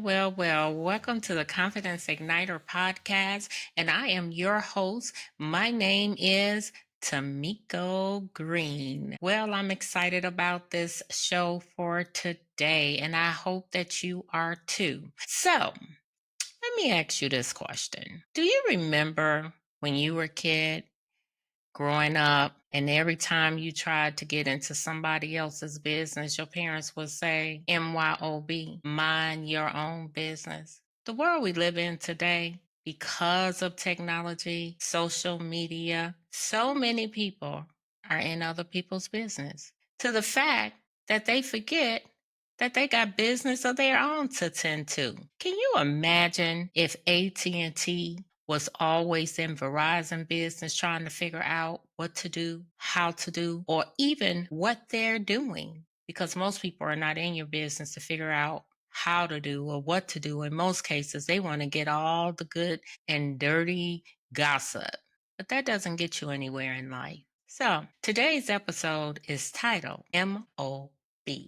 Well. Welcome to the Confidence Igniter podcast. And I am your host. My name is Tamiko Green. Well, I'm excited about this show for today, and I hope that you are too. So, let me ask you this question. Do you remember when you were a kid growing up, and every time you tried to get into somebody else's business, your parents would say, MYOB, mind your own business? The world we live in today, because of technology, social media, so many people are in other people's business to the fact that they forget that they got business of their own to tend to. Can you imagine if AT&T was always in Verizon business trying to figure out what to do, how to do, or even what they're doing? Because most people are not in your business to figure out how to do or what to do. In most cases, they want to get all the good and dirty gossip, but that doesn't get you anywhere in life. So today's episode is titled MOB,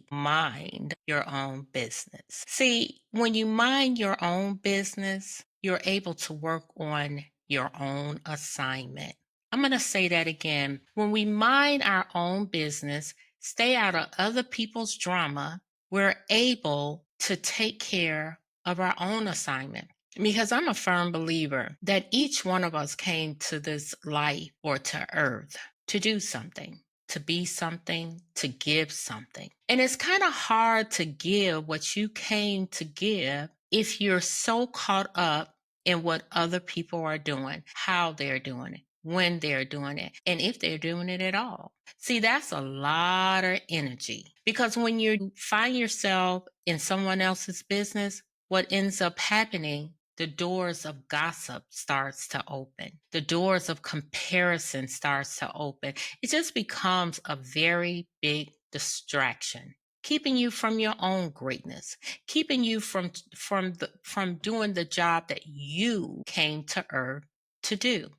mind your own business. See, when you mind your own business, you're able to work on your own assignment. I'm going to say that again. When we mind our own business, stay out of other people's drama, we're able to take care of our own assignment. Because I'm a firm believer that each one of us came to this life or to earth to do something, to be something, to give something. And it's kind of hard to give what you came to give if you're so caught up in what other people are doing, how they're doing it, when they're doing it, and if they're doing it at all. See, that's a lot of energy because when you find yourself in someone else's business, what ends up happening, the doors of gossip starts to open. The doors of comparison starts to open. It just becomes a very big distraction, keeping you from your own greatness, keeping you from doing the job that you came to earth to do.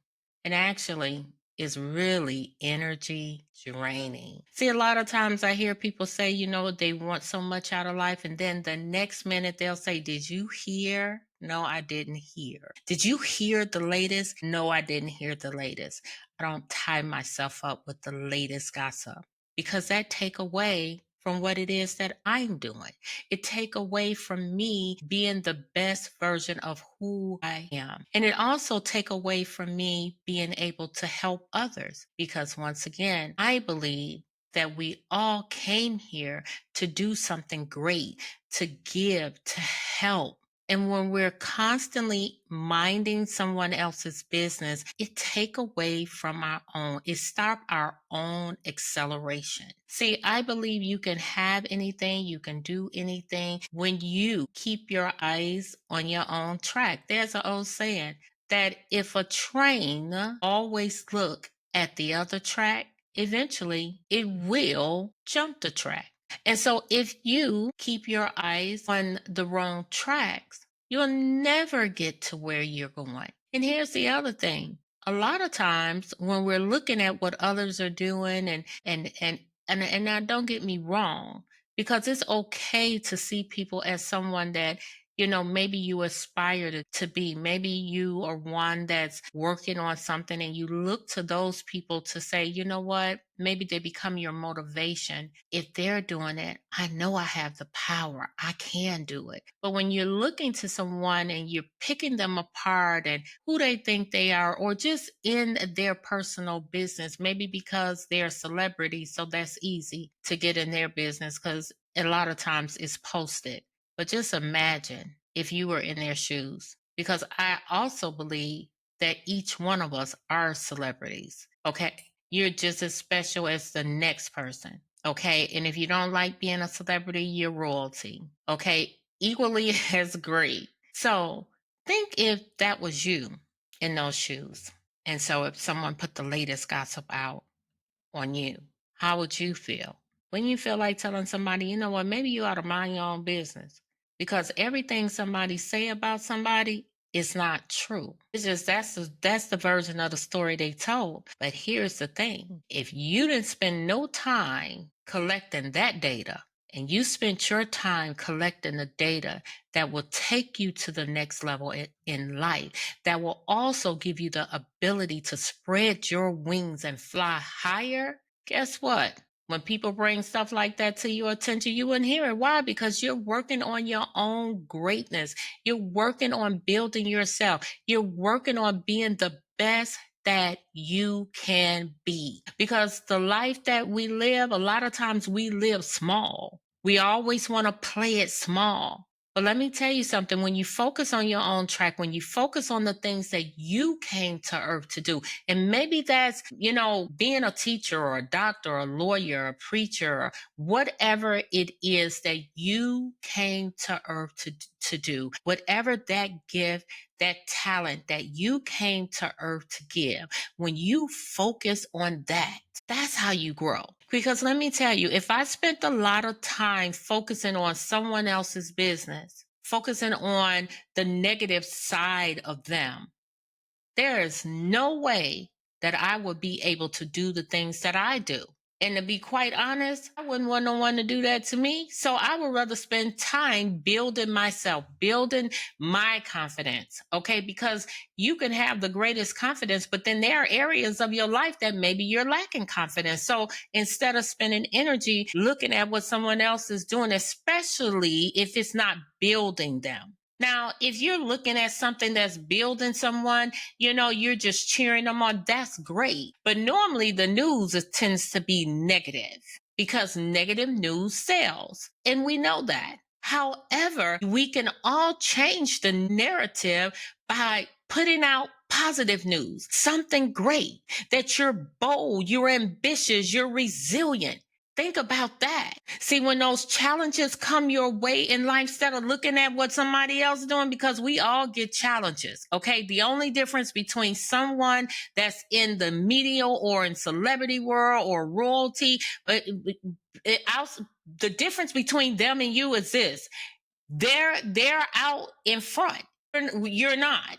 And actually is really energy draining. See, a lot of times I hear people say, they want so much out of life. And then the next minute they'll say, did you hear? No, I didn't hear. Did you hear the latest? No, I didn't hear the latest. I don't tie myself up with the latest gossip because that take away from what it is that I'm doing. It take away from me being the best version of who I am. And it also take away from me being able to help others because once again, I believe that we all came here to do something great, to give, to help. And when we're constantly minding someone else's business, it take away from our own. It stop our own acceleration. See, I believe you can have anything, you can do anything when you keep your eyes on your own track. There's an old saying that if a train always look at the other track, eventually it will jump the track. And so if you keep your eyes on the wrong tracks, you'll never get to where you're going. And here's the other thing. A lot of times when we're looking at what others are doing and now don't get me wrong, because it's okay to see people as someone that maybe you aspire to be. Maybe you are one that's working on something and you look to those people to say, you know what? Maybe they become your motivation. If they're doing it, I know I have the power. I can do it. But when you're looking to someone and you're picking them apart and who they think they are, or just in their personal business, maybe because they're a celebrity, so that's easy to get in their business because a lot of times it's posted. But just imagine if you were in their shoes, because I also believe that each one of us are celebrities. Okay. You're just as special as the next person. Okay. And if you don't like being a celebrity, you're royalty. Okay. Equally as great. So think if that was you in those shoes. And so if someone put the latest gossip out on you, how would you feel? When you feel like telling somebody, you know what, maybe you ought to mind your own business because everything somebody say about somebody is not true. It's just that's the version of the story they told. But here's the thing. If you didn't spend no time collecting that data, and you spent your time collecting the data that will take you to the next level in life, that will also give you the ability to spread your wings and fly higher, guess what? When people bring stuff like that to your attention, you wouldn't hear it. Why? Because you're working on your own greatness. You're working on building yourself. You're working on being the best that you can be. Because the life that we live, a lot of times we live small. We always want to play it small. But let me tell you something, when you focus on your own track, when you focus on the things that you came to earth to do, and maybe that's, being a teacher or a doctor or a lawyer, or a preacher, or whatever it is that you came to earth to do, whatever that gift, that talent that you came to earth to give, when you focus on that, that's how you grow. Because let me tell you, if I spent a lot of time focusing on someone else's business, focusing on the negative side of them, there is no way that I would be able to do the things that I do. And to be quite honest, I wouldn't want no one to do that to me. So I would rather spend time building myself, building my confidence. Okay. Because you can have the greatest confidence, but then there are areas of your life that maybe you're lacking confidence. So instead of spending energy looking at what someone else is doing, especially if it's not building them. Now, if you're looking at something that's building someone, you're just cheering them on, that's great. But normally the news tends to be negative because negative news sells. And we know that. However, we can all change the narrative by putting out positive news, something great, that you're bold, you're ambitious, you're resilient. Think about that. See, when those challenges come your way in life, instead of looking at what somebody else is doing, because we all get challenges. Okay. The only difference between someone that's in the media or in celebrity world or royalty, the difference between them and you is this. They're out in front. You're not.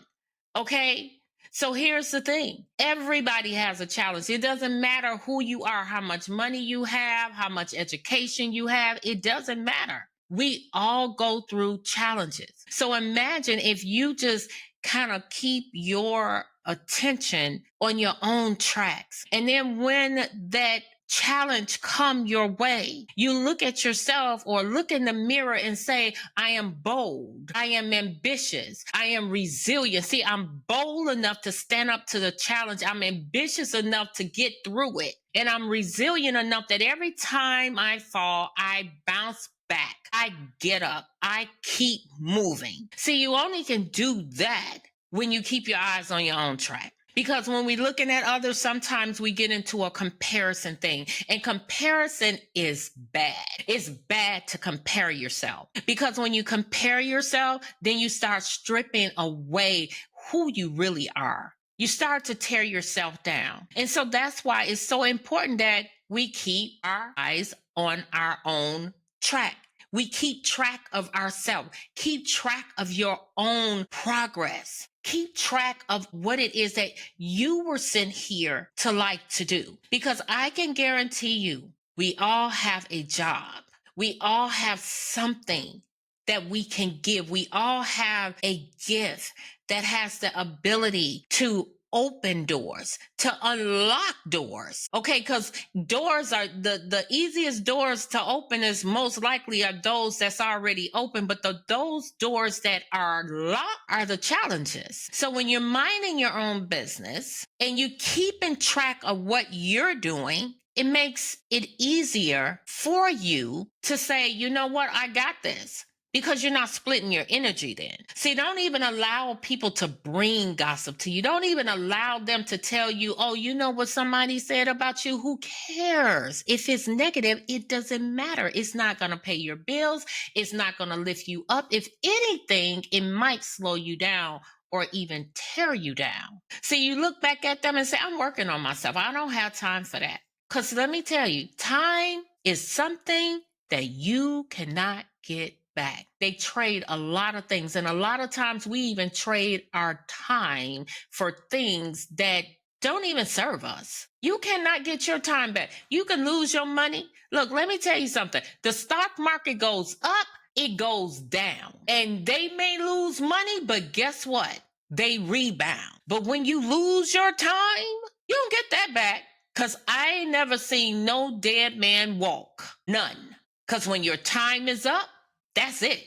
Okay. So here's the thing. Everybody has a challenge. It doesn't matter who you are, how much money you have, how much education you have. It doesn't matter. We all go through challenges. So imagine if you just kind of keep your attention on your own tracks. And then when that challenge come your way, you look at yourself or look in the mirror and say, I am bold, I am ambitious, I am resilient. See, I'm bold enough to stand up to the challenge, I'm ambitious enough to get through it, and I'm resilient enough that every time I fall, I bounce back, I get up, I keep moving. See, you only can do that when you keep your eyes on your own track. Because when we're looking at others, sometimes we get into a comparison thing, and comparison is bad. It's bad to compare yourself, because when you compare yourself, then you start stripping away who you really are. You start to tear yourself down. And so that's why it's so important that we keep our eyes on our own track. We keep track of ourselves. Keep track of your own progress. Keep track of what it is that you were sent here to like to do. Because I can guarantee you, we all have a job. We all have something that we can give. We all have a gift that has the ability to open doors, to unlock doors. Okay, because doors are the easiest doors to open is most likely are those that's already open, but those doors that are locked are the challenges. So when you're minding your own business and you keeping track of what you're doing, it makes it easier for you to say, you know what, I got this. Because you're not splitting your energy then. See, don't even allow people to bring gossip to you. Don't even allow them to tell you, oh, you know what somebody said about you? Who cares? If it's negative, it doesn't matter. It's not going to pay your bills. It's not going to lift you up. If anything, it might slow you down or even tear you down. See, you look back at them and say, I'm working on myself. I don't have time for that. Because let me tell you, time is something that you cannot get back. They trade a lot of things. And a lot of times we even trade our time for things that don't even serve us. You cannot get your time back. You can lose your money. Look, let me tell you something. The stock market goes up, it goes down. And they may lose money, but guess what? They rebound. But when you lose your time, you don't get that back. Because I ain't never seen no dead man walk. None. Because when your time is up, that's it.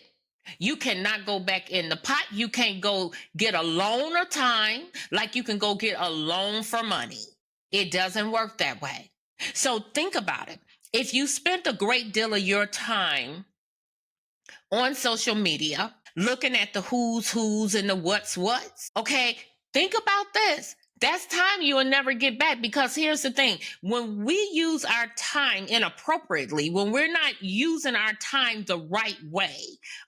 You cannot go back in the pot. You can't go get a loan of time like you can go get a loan for money. It doesn't work that way. So think about it. If you spent a great deal of your time on social media, looking at the who's and the what's, okay, think about this. That's time you will never get back, because here's the thing. When we use our time inappropriately, when we're not using our time the right way,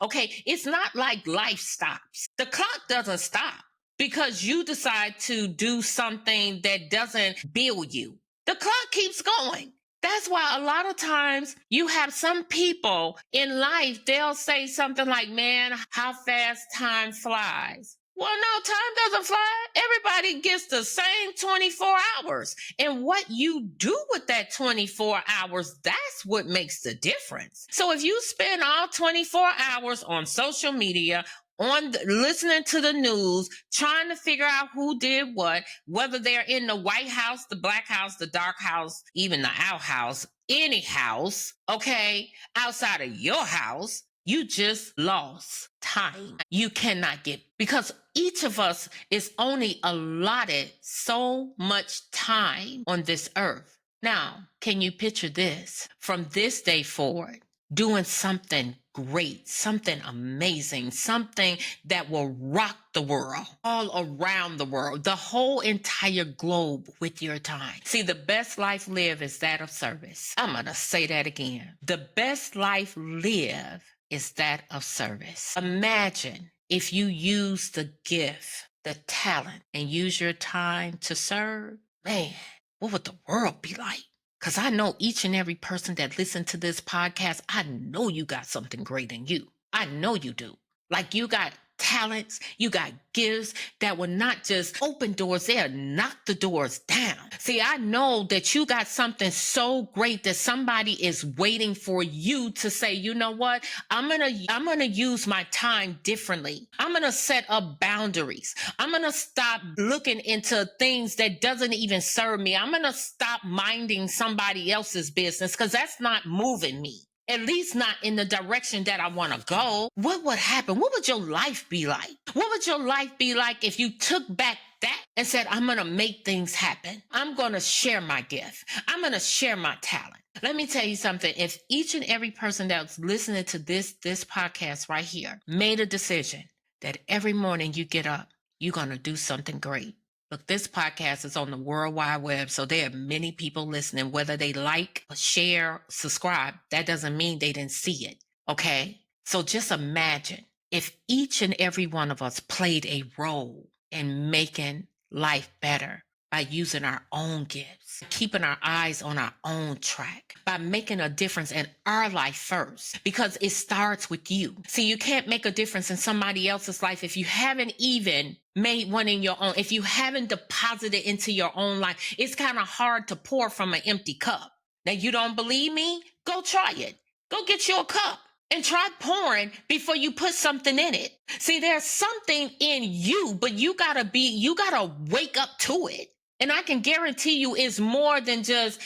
okay, it's not like life stops. The clock doesn't stop because you decide to do something that doesn't build you. The clock keeps going. That's why a lot of times you have some people in life, they'll say something like, man, how fast time flies. Well, no, time doesn't fly. Everybody gets the same 24 hours. And what you do with that 24 hours, that's what makes the difference. So if you spend all 24 hours on social media, listening to the news, trying to figure out who did what, whether they're in the White House, the Black House, the Dark House, even the outhouse, any house, okay, outside of your house, you just lost time. You cannot get, because each of us is only allotted so much time on this earth. Now, can you picture this? From this day forward, doing something great, something amazing, something that will rock the world, all around the world, the whole entire globe with your time. See, the best life lived is that of service. I'm going to say that again. The best life lived is that of service. Imagine if you use the gift, the talent, and use your time to serve. Man, what would the world be like? Because I know each and every person that listens to this podcast, I know you got something great in you. I know you do. Like, you got talents, you got gifts that will not just open doors, they'll knock the doors down. See, I know that you got something so great that somebody is waiting for you to say, you know what? I'm gonna use my time differently. I'm gonna set up boundaries. I'm gonna stop looking into things that doesn't even serve me. I'm gonna stop minding somebody else's business, because that's not moving me. At least not in the direction that I want to go. What would happen? What would your life be like? What would your life be like if you took back that and said, I'm going to make things happen. I'm going to share my gift. I'm going to share my talent. Let me tell you something. If each and every person that's listening to this podcast right here made a decision that every morning you get up, you're going to do something great. Look, this podcast is on the World Wide Web, so there are many people listening. Whether they like, share, subscribe, that doesn't mean they didn't see it, okay? So just imagine if each and every one of us played a role in making life better by using our own gifts, keeping our eyes on our own track, by making a difference in our life first, because it starts with you. See, you can't make a difference in somebody else's life if you haven't even made one in your own. If you haven't deposited into your own life, it's kind of hard to pour from an empty cup. Now, you don't believe me? Go try it. Go get you a cup and try pouring before you put something in it. See, there's something in you, but you gotta wake up to it. And I can guarantee you it's more than just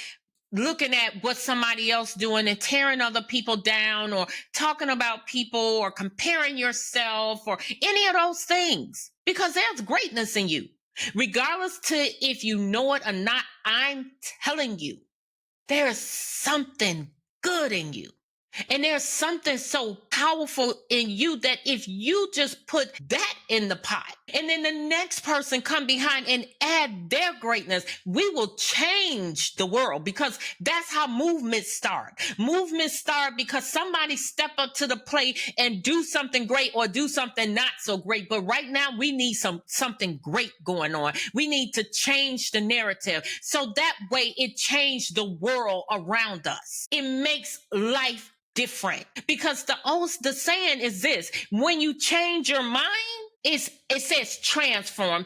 looking at what somebody else doing and tearing other people down, or talking about people, or comparing yourself, or any of those things, because there's greatness in you. Regardless to if you know it or not, I'm telling you, there's something good in you. And there's something so powerful in you that if you just put that in the pot, and then the next person come behind and add their greatness, we will change the world, because that's how movements start. Movements start because somebody step up to the plate and do something great, or do something not so great. But right now we need something great going on. We need to change the narrative, so that way it changed the world around us. It makes life different, because the saying is this: when you change your mind, it says transform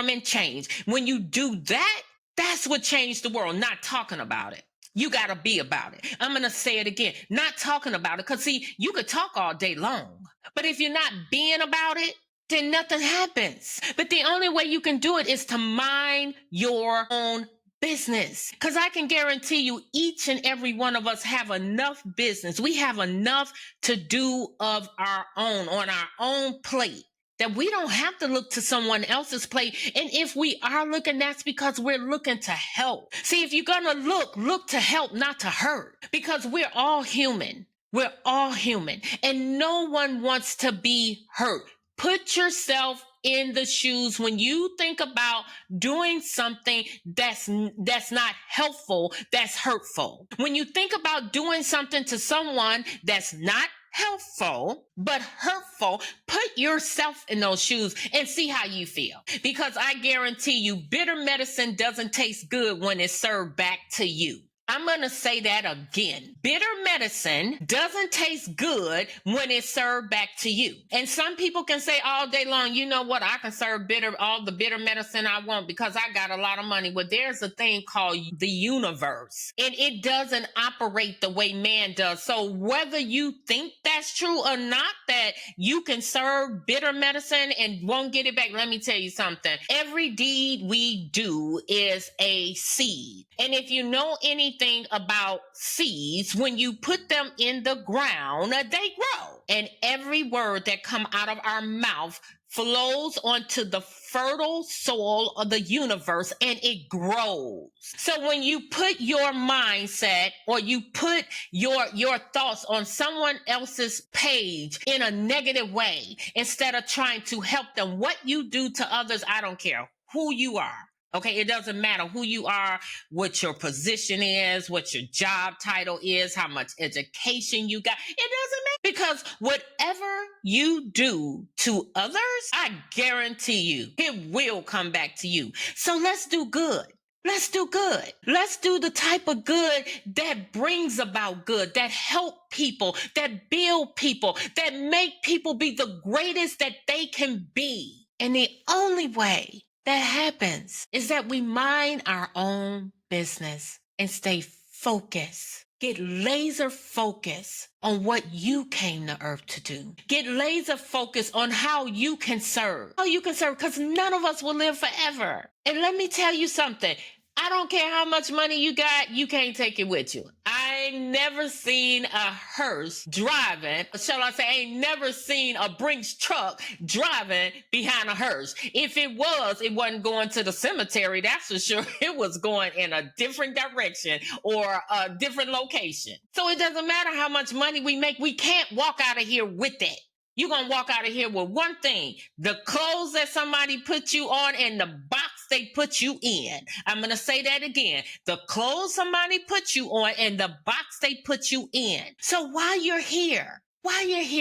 and change. When you do that, that's what changed the world, not talking about it. You got to be about it. I'm going to say it again, not talking about it. Because, see, you could talk all day long, but if you're not being about it, then nothing happens. But the only way you can do it is to mind your own business. Because I can guarantee you, each and every one of us have enough business. We have enough to do of our own, on our own plate, that we don't have to look to someone else's plate. And if we are looking, that's because we're looking to help. See, if you're going to look to help, not to hurt, because we're all human. We're all human, and no one wants to be hurt. Put yourself in the shoes when you think about doing something that's not helpful, that's hurtful. When you think about doing something to someone that's not helpful but hurtful, put yourself in those shoes and see how you feel. Because I guarantee you, bitter medicine doesn't taste good when it's served back to you. I'm going to say that again. Bitter medicine doesn't taste good when it's served back to you. And some people can say all day long, you know what, I can serve all the bitter medicine I want because I got a lot of money. Well, there's a thing called the universe, and it doesn't operate the way man does. So whether you think that's true or not, that you can serve bitter medicine and won't get it back, let me tell you something. Every deed we do is a seed. And if you know anything about seeds, when you put them in the ground, they grow. And every word that come out of our mouth flows onto the fertile soil of the universe, and it grows. So when you put your mindset, or you put your thoughts on someone else's page in a negative way, instead of trying to help them, what you do to others, I don't care who you are. Okay, it doesn't matter who you are, what your position is, what your job title is, how much education you got. It doesn't matter, because whatever you do to others, I guarantee you, it will come back to you. So let's do good. Let's do good. Let's do the type of good that brings about good, that help people, that build people, that make people be the greatest that they can be. And the only way that happens is that we mind our own business and stay focused. Get laser focused on what you came to earth to do. Get laser focused on how you can serve. How you can serve, because none of us will live forever. And let me tell you something. I don't care how much money you got, you can't take it with you. I ain't never seen a hearse driving, shall I say, I ain't never seen a Brinks truck driving behind a hearse. If it was, it wasn't going to the cemetery, that's for sure. It was going in a different direction or a different location. So it doesn't matter how much money we make, we can't walk out of here with it. You're going to walk out of here with one thing: the clothes that somebody put you on and the box they put you in. I'm going to say that again. The clothes somebody put you on and the box they put you in. So while you're here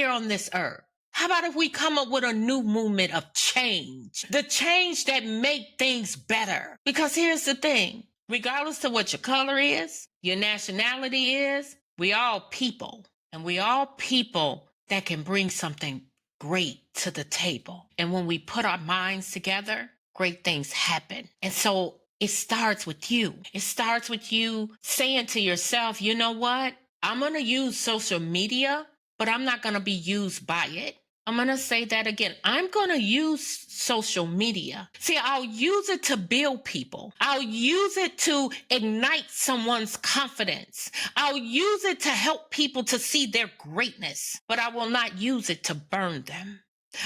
on this earth, how about if we come up with a new movement of change? The change that make things better. Because here's the thing. Regardless of what your color is, your nationality is, we all people. And we all people that can bring something great to the table. And when we put our minds together, great things happen. And so it starts with you. It starts with you saying to yourself, you know what? I'm going to use social media, but I'm not going to be used by it. I'm going to say that again. I'm going to use social media. See, I'll use it to build people. I'll use it to ignite someone's confidence. I'll use it to help people to see their greatness, but I will not use it to burn them.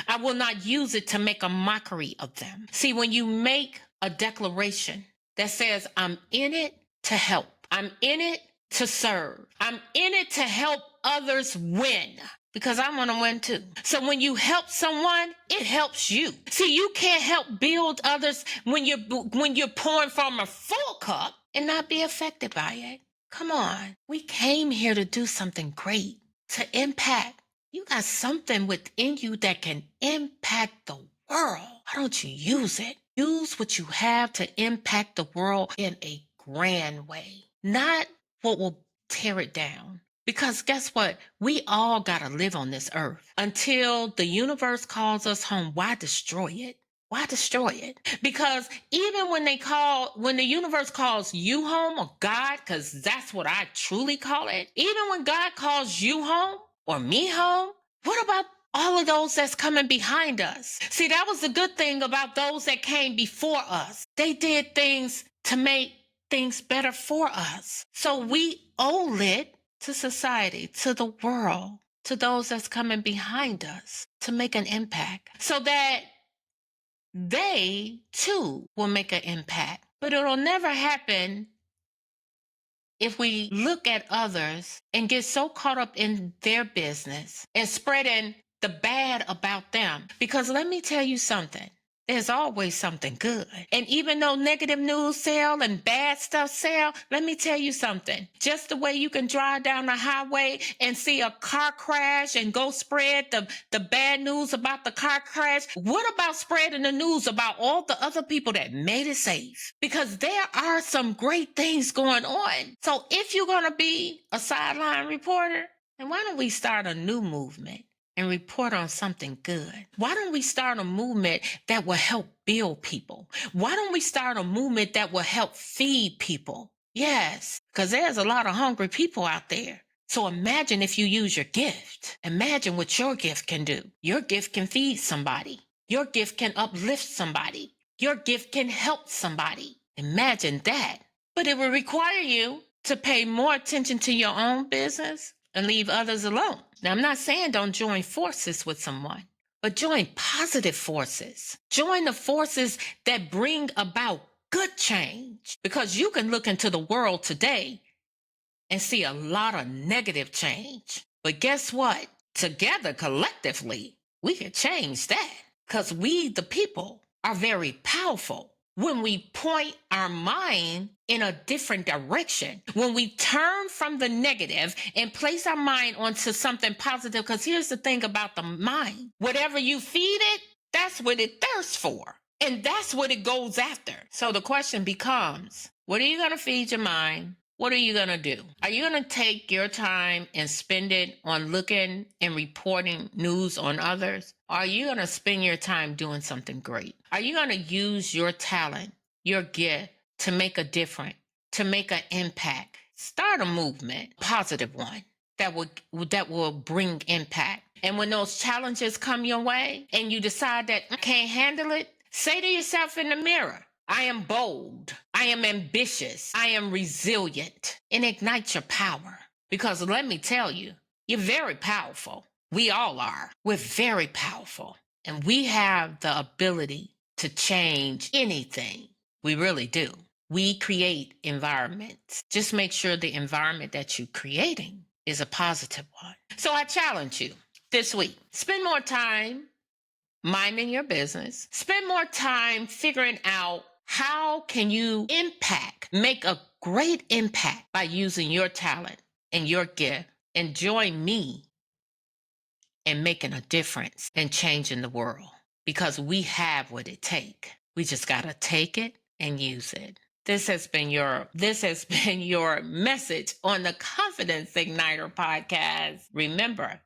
I will not use it to make a mockery of them. See, when you make a declaration that says, I'm in it to help, I'm in it to serve, I'm in it to help others win, because I want to win too. So when you help someone, it helps you. See, you can't help build others when you're pouring from a full cup and not be affected by it. Come on. We came here to do something great, to impact. You got something within you that can impact the world. Why don't you use it? Use what you have to impact the world in a grand way, not what will tear it down. Because guess what? We all got to live on this earth until the universe calls us home. Why destroy it? Why destroy it? Because even when the universe calls you home, or God, because that's what I truly call it, even when God calls you home or me home, what about all of those that's coming behind us? See, that was the good thing about those that came before us. They did things to make things better for us. So we owe it to society, to the world, to those that's coming behind us to make an impact so that they too will make an impact. But it'll never happen if we look at others and get so caught up in their business and spreading the bad about them. Because let me tell you something. There's always something good. And even though negative news sell and bad stuff sell, let me tell you something. Just the way you can drive down the highway and see a car crash and go spread the bad news about the car crash, what about spreading the news about all the other people that made it safe? Because there are some great things going on. So if you're going to be a sideline reporter, then why don't we start a new movement and report on something good? Why don't we start a movement that will help build people? Why don't we start a movement that will help feed people? Yes, because there's a lot of hungry people out there. So imagine if you use your gift. Imagine what your gift can do. Your gift can feed somebody. Your gift can uplift somebody. Your gift can help somebody. Imagine that. But it will require you to pay more attention to your own business and leave others alone. Now, I'm not saying don't join forces with someone, but join positive forces. Join the forces that bring about good change. Because you can look into the world today and see a lot of negative change. But guess what? Together, collectively, we can change that. Because we, the people, are very powerful. When we point our mind in a different direction, when we turn from the negative and place our mind onto something positive, because here's the thing about the mind. Whatever you feed it, that's what it thirsts for. And that's what it goes after. So the question becomes, what are you going to feed your mind? What are you going to do? Are you going to take your time and spend it on looking and reporting news on others? Or are you going to spend your time doing something great? Are you going to use your talent, your gift to make a difference, to make an impact? Start a movement, a positive one that will bring impact. And when those challenges come your way and you decide that I can't handle it, say to yourself in the mirror, I am bold. I am ambitious. I am resilient. And ignite your power. Because let me tell you, you're very powerful. We all are. We're very powerful. And we have the ability to change anything. We really do. We create environments. Just make sure the environment that you're creating is a positive one. So I challenge you this week, spend more time minding your business. Spend more time figuring out how can you make a great impact by using your talent and your gift, and join me in making a difference and changing the world, because we have what it takes. We just got to take it and use it. This has been your message on the Confidence Igniter podcast. Remember,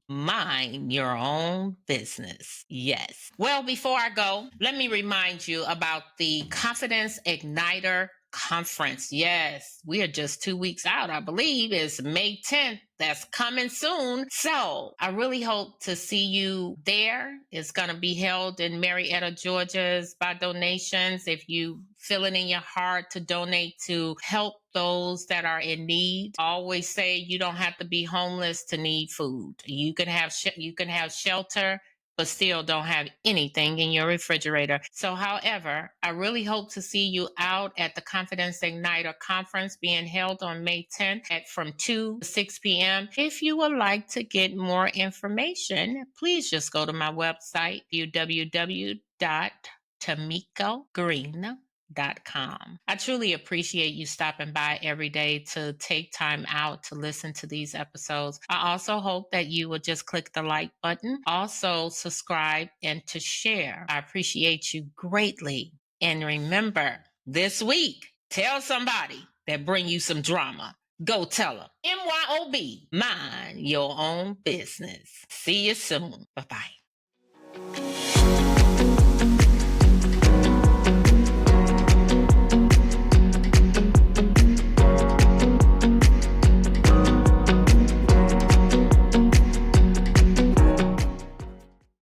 mind your own business. Yes. Well, before I go, let me remind you about the Confidence Igniter conference. Yes, we are just 2 weeks out. I believe it's May 10th. That's coming soon. So I really hope to see you there. It's going to be held in Marietta, Georgia, by donations. If you feel it in your heart to donate to help those that are in need, I always say you don't have to be homeless to need food. You can have shelter, but still don't have anything in your refrigerator. So, however, I really hope to see you out at the Confidence Igniter conference being held on May 10th from 2 to 6 p.m. If you would like to get more information, please just go to my website, www.tamikogreen.com. I truly appreciate you stopping by every day to take time out to listen to these episodes. I also hope that you will just click the like button, also subscribe, and to share. I appreciate you greatly. And remember, this week, tell somebody that bring you some drama. Go tell them. MYOB, mind your own business. See you soon. Bye bye.